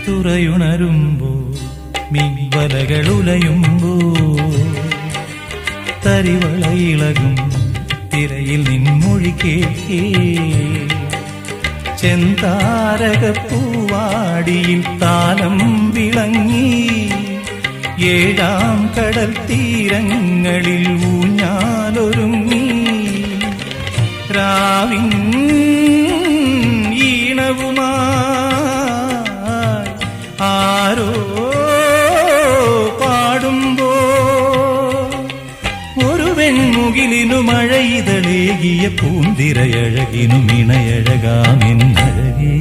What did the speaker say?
തുറയുണരുമ്പോ മിൻവലകളുലയുമ്പോ തരിവളയിളകും തിരയിൽ നിൻമൊഴി കേൾക്കേ ചെന്താരകപ്പൂവാടിയിൽ താലം വിളങ്ങി ഏഴാം കടൽ തീരങ്ങളിൽ ഊഞ്ഞാലൊരുങ്ങി രാവിൻ ഈണവുമായി ആരോ പാടുമ്പോ ഒരു വെൺമുകിലിനു മഴയിതളേകിയ പൂന്തിരയഴകിനു മിണയഴകാമെന്നഴകേ